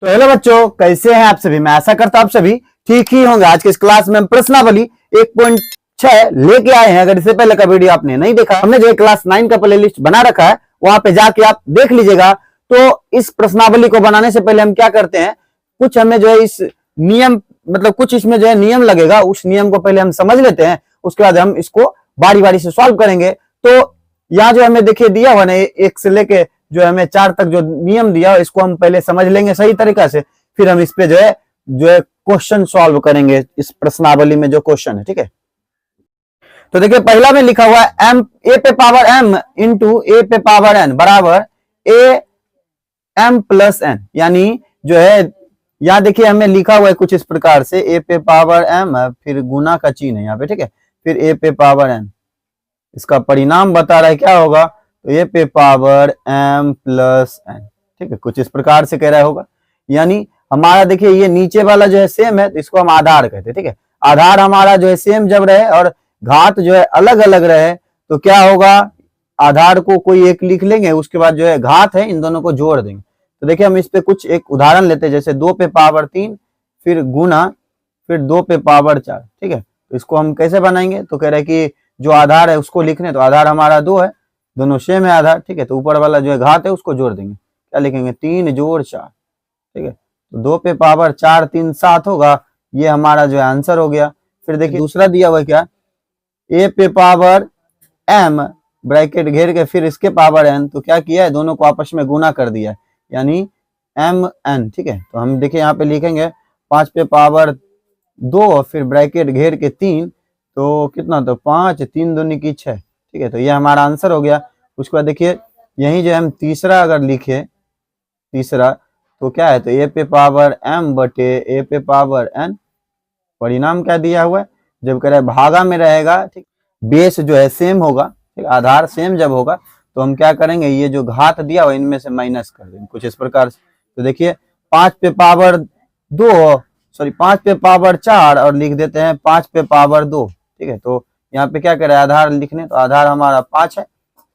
तो हेलो बच्चों, कैसे हैं आप सभी। मैं आशा करता हूं आप सभी ठीक ही होंगे। आज की इस क्लास में हम प्रश्नावली 1.6 लेके आए हैं। अगर इससे पहले का वीडियो आपने नहीं देखा, हमने जो क्लास 9 का प्लेलिस्ट बना रखा है, वहां पे जाके आप देख लीजिएगा। तो इस प्रश्नावली को बनाने से पहले हम क्या करते हैं, कुछ हमें जो है इस नियम मतलब कुछ इसमें जो है नियम लगेगा, उस नियम को पहले हम समझ लेते हैं, उसके बाद हम इसको बारी बारी से सॉल्व करेंगे। तो यहाँ जो हमें देखिए दिया हुआ ना, 1 से लेके जो हमें 4 तक जो नियम दिया, इसको हम पहले समझ लेंगे सही तरीका से, फिर हम इस पे जो है क्वेश्चन सॉल्व करेंगे इस प्रश्नावली में जो क्वेश्चन है। ठीक है, तो देखिए पहला में लिखा हुआ है एम ए पे पावर एम इंटू ए पे पावर एन बराबर ए एम प्लस एन। यानी जो है यहाँ देखिए हमें लिखा हुआ है कुछ इस प्रकार से, ए पे पावर एम फिर गुना का चिन्ह है यहाँ पे, ठीक है, फिर ए पे पावर एन। इसका परिणाम बता रहा है क्या होगा, तो ए पे पावर एम प्लस एन। ठीक है, कुछ इस प्रकार से कह रहा होगा। यानी हमारा देखिए ये नीचे वाला जो है सेम है, तो इसको हम आधार कहते हैं। ठीक है, आधार हमारा जो है सेम जब रहे और घात जो है अलग अलग रहे, तो क्या होगा, आधार को कोई एक लिख लेंगे, उसके बाद जो है घात है इन दोनों को जोड़ देंगे। तो देखिए हम इस पे कुछ एक उदाहरण लेते हैं, जैसे 2 पे पावर 3 फिर गुना फिर 2 पे पावर 4। ठीक है, तो इसको हम कैसे बनाएंगे, तो कह रहे हैं कि जो आधार है उसको लिखने, तो आधार हमारा 2 है, दोनों सेम है आधार। ठीक है, तो ऊपर वाला जो है घात है उसको जोड़ देंगे, क्या लिखेंगे 3 जोड़ 4। ठीक है, तो 2 पे पावर 4 3 7 होगा, ये हमारा जो है आंसर हो गया। फिर देखिए दूसरा दिया हुआ क्या, ए पे पावर एम ब्रैकेट घेर के फिर इसके पावर एन, तो क्या किया है, दोनों को आपस में गुना कर दिया है, यानी एम एन। ठीक है, तो हम देखिए यहाँ पे लिखेंगे 5 पे पावर 2 फिर ब्रैकेट घेर के 3, तो कितना, तो 5 3 दूनी की 6। ठीक है, तो ये हमारा आंसर हो गया। उसके बाद देखिए यही जो हम तीसरा अगर लिखे, तीसरा तो क्या है, तो ए पे पावर एम बटे ए पे पावर एन। परिणाम क्या दिया हुआ है, जब कह रहे भागा में रहेगा, ठीक, बेस जो है सेम होगा, ठीक, आधार सेम जब होगा तो हम क्या करेंगे, ये जो घात दिया हुआ इनमें से माइनस कर देंगे कुछ इस प्रकार से। तो देखिए 5 पे पावर 2 सॉरी 5 पे पावर 4 और लिख देते हैं 5 पे पावर 2। ठीक है, तो यहाँ पे क्या करें, आधार लिखने, तो आधार हमारा 5 है,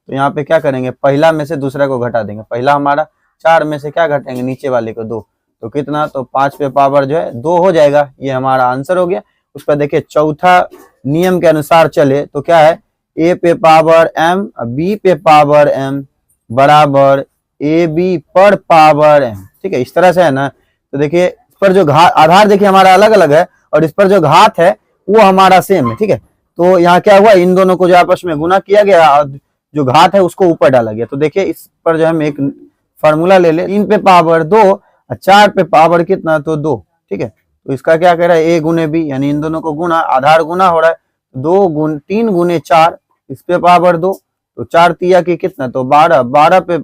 तो यहाँ पे क्या करेंगे, पहला में से दूसरा को घटा देंगे। पहला हमारा 4 में से क्या घटाएंगे, नीचे वाले को 2, तो कितना, तो 5 पे पावर जो है 2 हो जाएगा। ये हमारा आंसर हो गया। उसका देखिए चौथा नियम के अनुसार चले तो क्या है, ए पे पावर एम बी पे पावर एम बराबर ए बी पर पावर एम। ठीक है, इस तरह से है ना। तो देखिए इस पर जो घात, आधार देखिए हमारा अलग अलग है और इस पर जो घात है वो हमारा सेम है। ठीक है, तो यहाँ क्या हुआ, इन दोनों को जो आपस में गुना किया गया और जो घात है उसको ऊपर डाला गया। तो देखिए इस पर जो हम एक फॉर्मूला ले ले, 3 पे पावर 2 और 4 पे पावर कितना, तो 2। ठीक है, तो इसका क्या कह रहा है, ए गुने बी, यानी इन दोनों को गुना, आधार गुना हो रहा है, 3 गुने 4 इस पे पावर 2, तो 4 तिया की कितना, तो 12, 12 पे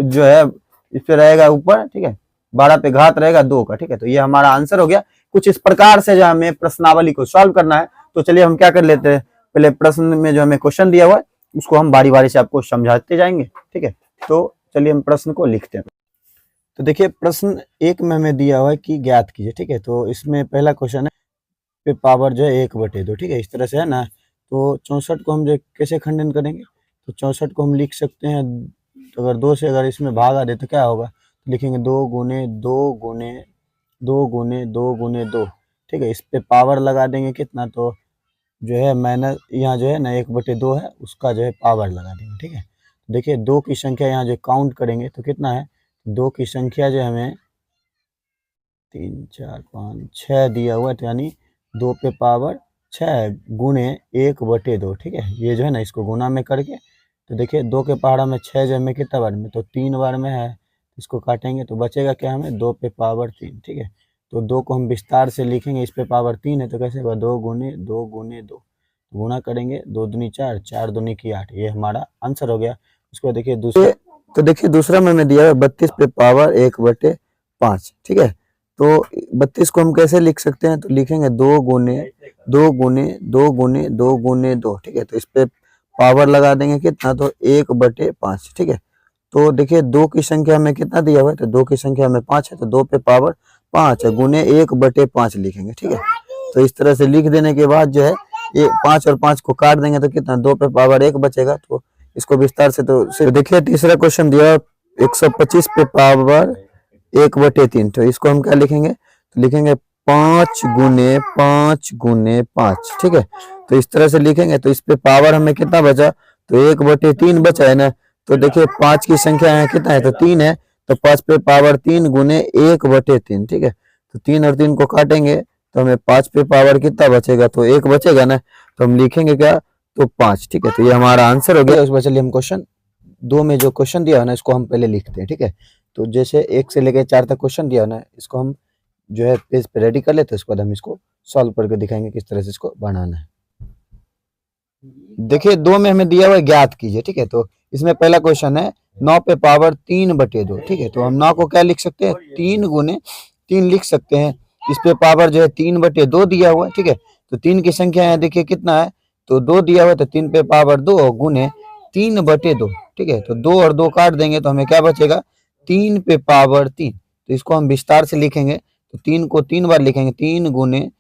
जो है इस पे रहेगा ऊपर। ठीक है, 12 पे घात रहेगा 2 का। ठीक है, तो ये हमारा आंसर हो गया। कुछ इस प्रकार से जो हमें प्रश्नावली को सॉल्व करना है। तो चलिए हम क्या कर लेते हैं, पहले प्रश्न में जो हमें क्वेश्चन दिया हुआ है उसको हम बारी बारी से आपको समझाते जाएंगे। ठीक है, तो चलिए हम प्रश्न को लिखते हैं। तो देखिए प्रश्न 1 में हमें दिया हुआ है कि ज्ञात कीजिए। ठीक है, तो इसमें पहला क्वेश्चन है पे पावर जो है 1/2। ठीक है, इस तरह से है ना। तो 64 को हम जो कैसे खंडन करेंगे, तो 64 को हम लिख सकते हैं, तो अगर 2 से अगर इसमें भागा दे तो क्या होगा, तो लिखेंगे 2 गुने 2 गुने 2 गुने 2 गुने 2। ठीक है, इस पे पावर लगा देंगे कितना, तो जो है माइनस, यहाँ जो है ना 1/2 है उसका जो है पावर लगा देंगे। ठीक है, देखिए 2 की संख्या यहाँ जो काउंट करेंगे तो कितना है, 2 की संख्या जो हमें 3 4 5 6 दिया हुआ है, तो यानी 2 पे पावर 6 गुने 1/2। ठीक है, ये जो है ना इसको गुना में करके, तो देखिए 2 के पहाड़ा में 6 जो हमें कितना बार में, तो 3 बार में है, इसको काटेंगे तो बचेगा क्या हमें, 2 पे पावर 3। ठीक है, तो 2 को हम विस्तार से लिखेंगे, इस पे पावर 3 है तो कैसे होगा, 2 गुने 2 गुने 2, गुना करेंगे 2 दूनी 4 4 दूनी की 8। ये हमारा आंसर हो गया। उसको देखिए दूसरे, तो देखिए दूसरा में दिया है 32 पे पावर 1/5। ठीक है, तो 32 को हम कैसे लिख सकते हैं, तो लिखेंगे 2 गुने 2 गुने 2 गुने 2 गुने 2। ठीक है, तो इस पे पावर लगा देंगे कितना, तो 1/5। ठीक है, तो देखिए 2 की संख्या हमें कितना दिया हुआ है, तो 2 की संख्या हमें 5 है, तो 2 पे पावर 5 है गुने 1/5 लिखेंगे। ठीक है, तो इस तरह से लिख देने के बाद जो है ये 5 और 5 को काट देंगे तो कितना, 2 पे पावर 1 बचेगा। तो इसको विस्तार से, तो देखिए तीसरा क्वेश्चन दिया 125 पे पावर 1/3। तो इसको हम क्या लिखेंगे, तो लिखेंगे 5 × 5 × 5, ठीक है। तो इस तरह से लिखेंगे। तो इस पे पावर हमें कितना बचा, तो 1/3 बचा है ना। तो देखिए 5 की संख्या यहाँ कितना है, तो 3 है। तो 5 पे पावर 3 गुने 1/3, ठीक है। तो 3 और 3 को काटेंगे तो हमें 5 पे पावर कितना बचेगा, तो 1 बचेगा ना। तो हम लिखेंगे क्या, तो 5, ठीक है। तो ये हमारा आंसर हो गया। उसमें चलिए हम क्वेश्चन 2 में जो क्वेश्चन दिया है ना, इसको हम पहले लिखते हैं, ठीक है। तो जैसे 1 से लेकर 4 तक क्वेश्चन दिया ना, इसको हम जो है पेज पे रेडी कर लेते हैं। उसके बाद हम इसको सॉल्व करके दिखाएंगे किस तरह से इसको बनाना है। देखिए 2 में हमें दिया हुआ है ज्ञात कीजिए, ठीक है। तो इसमें पहला क्वेश्चन है 9 पे पावर 3/2, ठीक है। तो हम 9 को क्या लिख सकते हैं, 3 गुने 3 लिख सकते हैं। इस पे पावर जो है 3/2 दिया हुआ है, ठीक है। तो 3 की संख्या है, देखिए कितना है, तो 2 दिया हुआ है। तो 3 पे पावर 2 गुने 3/2, ठीक है। तो 2 और 2 काट देंगे तो हमें क्या बचेगा, 3 पे पावर 3। तो इसको हम विस्तार से लिखेंगे। तो 3 को 3 बार लिखेंगे, 3 गुने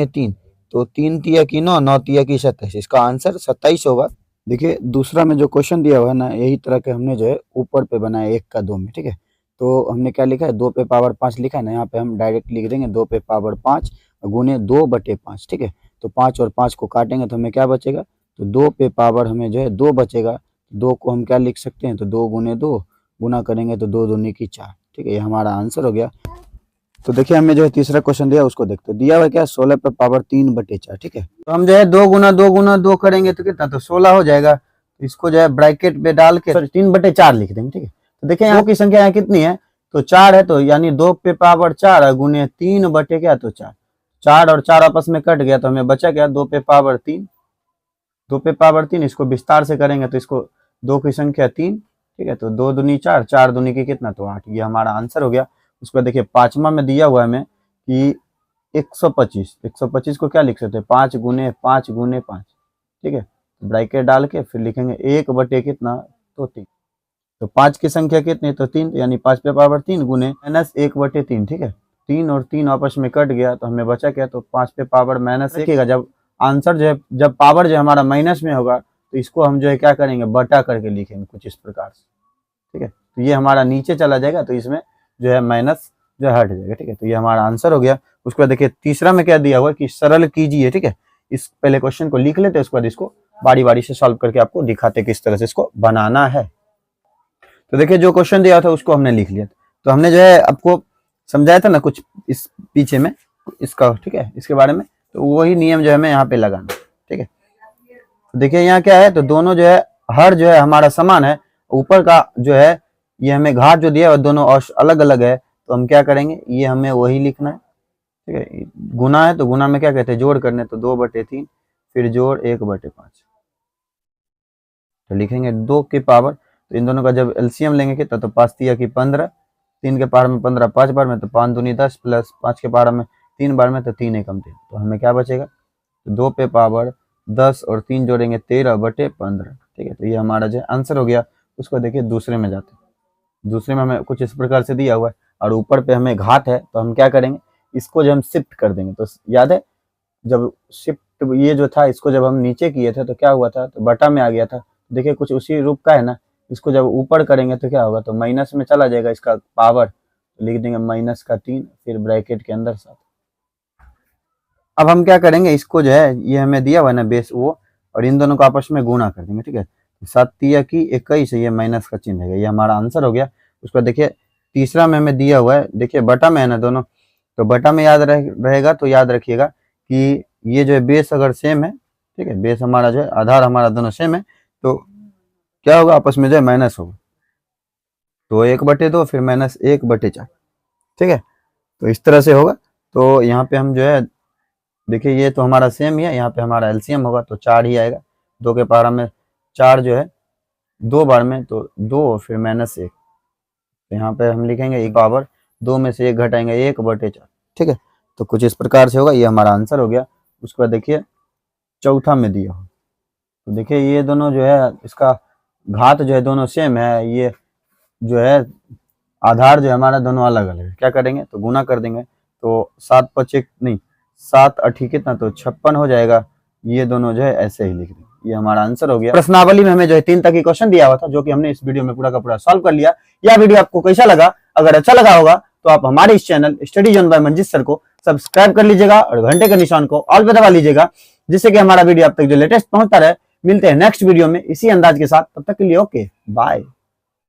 3। तो 3 तिया की 9, 9 तिया की 27। इसका आंसर 27 होगा। देखिए दूसरा में जो क्वेश्चन दिया हुआ है ना, यही तरह के हमने जो है ऊपर पे बनाया 1 का 2 में, ठीक है। तो हमने क्या लिखा है, 2 पे पावर 5 लिखा है ना, यहाँ पे हम डायरेक्ट लिख देंगे 2 पे पावर 5 गुने 2/5, ठीक है। तो 5 और 5 को काटेंगे तो हमें क्या बचेगा, तो 2 पे पावर हमें जो है 2 बचेगा। 2 को हम क्या लिख सकते हैं, तो 2 गुने 2 गुना करेंगे तो 2 दूनी की 4, ठीक है। ये हमारा आंसर हो गया। तो देखिए हमें जो है तीसरा क्वेश्चन दिया उसको देखते हैं। दिया हुआ क्या, 16 पे पावर 3/4, ठीक है। तो हम जो है 2 × 2 करेंगे तो कितना, तो 16 हो जाएगा। तो इसको जो है ब्रैकेट पे डाल के 3/4 लिख देंगे, ठीक है। तो देखिए यहाँ की संख्या यहाँ कितनी है, तो 4 है। तो यानी 2 पे पावर 4 गुने 3/क्या, तो 4। 4 और 4 आपस में कट गया तो हमें बचा क्या, 2 पे पावर 3। 2 पे पावर 3, इसको विस्तार से करेंगे तो इसको 2 की संख्या 3, ठीक है। तो 2 दूनी 4, 4 दूनी की कितना, तो 8। ये हमारा आंसर हो गया। उसको देखिए 5वां में दिया हुआ है हमें कि 125 को क्या लिख सकते हैं, 5 गुने 5 गुने 5, ठीक है। ब्रैकेट डाल के फिर लिखेंगे 1 कितना, तो 3। तो 5 की संख्या कितनी, तो 3। यानी 5 पे पावर 3 गुने -1/3, ठीक है। 3 और 3 आपस में कट गया तो हमें बचा क्या, तो 5 पे पावर -1। जब आंसर जो है, जब पावर जो है हमारा माइनस में होगा तो इसको हम जो है क्या करेंगे, बटा करके लिखेंगे कुछ इस प्रकार से, ठीक है। तो ये हमारा नीचे चला जाएगा तो इसमें जो है माइनस जो है हट जाएगा, ठीक है। तो ये हमारा आंसर हो गया। उसके बाद देखिए तीसरा में क्या दिया हुआ है कि सरल कीजिए, ठीक है। इस पहले क्वेश्चन को लिख लेते हैं, उसके बाद इसको बारी बारी से सॉल्व करके आपको दिखाते किस तरह से इसको बनाना है। तो देखिए जो क्वेश्चन दिया था उसको हमने लिख लिया। तो हमने जो है आपको समझाया था ना कुछ इस पीछे में इसका, ठीक है, इसके बारे में। तो वही नियम जो है हमें यहाँ पे लगाना, ठीक है। तो देखिए यहाँ क्या है, तो दोनों जो है हर जो है हमारा समान है। ऊपर का जो है ये हमें घात जो दिया है दोनों अलग अलग है। तो हम क्या करेंगे, ये हमें वही लिखना है, ठीक है। गुना है तो गुना में क्या कहते हैं, जोड़ करने। तो 2/3 फिर जोड़ 1/5। तो लिखेंगे 2 की पावर, तो इन दोनों का जब एलसीएम लेंगे कितना, तो 5 तिया की 15, 3 के पावर में 15 5 बार में, तो 5 दूनी 10 प्लस 5 के पावर में 3 बार में, तो 3 एकम 3। तो हमें क्या बचेगा, तो 2 पे पावर 10 और 3 जोड़ेंगे 13/15, ठीक है। तो ये हमारा जो आंसर हो गया। उसको देखिए दूसरे में जाते हैं। दूसरे में हमें कुछ इस प्रकार से दिया हुआ है और ऊपर पे हमें घात है। तो हम क्या करेंगे, इसको जब हम शिफ्ट कर देंगे, तो याद है जब शिफ्ट ये जो था इसको जब हम नीचे किए थे तो क्या हुआ था, तो बटा में आ गया था। देखिए कुछ उसी रूप का है ना। इसको जब ऊपर करेंगे तो क्या होगा, तो माइनस में चला जाएगा इसका पावर। तो लिख देंगे -3 फिर ब्रैकेट के अंदर 7। अब हम क्या करेंगे, इसको जो है ये हमें दिया हुआ है ना बेस वो, और इन दोनों को आपस में गुणा कर देंगे, ठीक है। 7 तिया की 21, ये माइनस का चिन्ह है, ये हमारा आंसर हो गया। उसको देखिए तीसरा में हमें दिया हुआ है, देखिए बटा में है ना दोनों। तो बटा में याद रहेगा, तो याद रखिएगा कि ये जो है बेस अगर सेम है, ठीक है, बेस हमारा जो है आधार हमारा दोनों सेम है, तो क्या होगा, आपस में जो है माइनस होगा। तो 1/2 फिर -1/4, ठीक है। तो इस तरह से होगा। तो यहाँ पे हम जो है देखिए ये तो हमारा सेम ही है, यहाँ पे हमारा एलसीएम होगा तो 4 ही आएगा। 2 के पावर में 4 जो है 2 बार में, तो 2 फिर -1। तो यहाँ पे हम लिखेंगे एक पावर 2 में से 1 घटाएंगे 1/4, ठीक है। तो कुछ इस प्रकार से होगा, ये हमारा आंसर हो गया। उसके बाद देखिए चौथा में दिया हो, तो देखिए ये दोनों जो है इसका घात जो है दोनों सेम है। ये जो है आधार जो है हमारा दोनों अलग अलग है। क्या करेंगे, तो गुना कर देंगे। तो 7 8 कितना, तो 56 हो जाएगा। ये दोनों जो है ऐसे ही लिख देंगे, ये हमारा आंसर हो गया। प्रश्नावली में हमें जो है 3 तक की क्वेश्चन दिया हुआ था, जो कि हमने इस वीडियो में पूरा का पूरा सॉल्व कर लिया। यह वीडियो आपको कैसा लगा अगर अच्छा लगा होगा तो आप हमारे इस channel study zone by Manjeet sir को सब्सक्राइब कर लीजिएगा और घंटे के निशान को ऑल पे दबा लीजिएगा, जिससे कि हमारा वीडियो आप तक जो लेटेस्ट पहुंचता रहे। मिलते हैं नेक्स्ट वीडियो में इसी अंदाज के साथ, तब तक के लिए ओके बाय।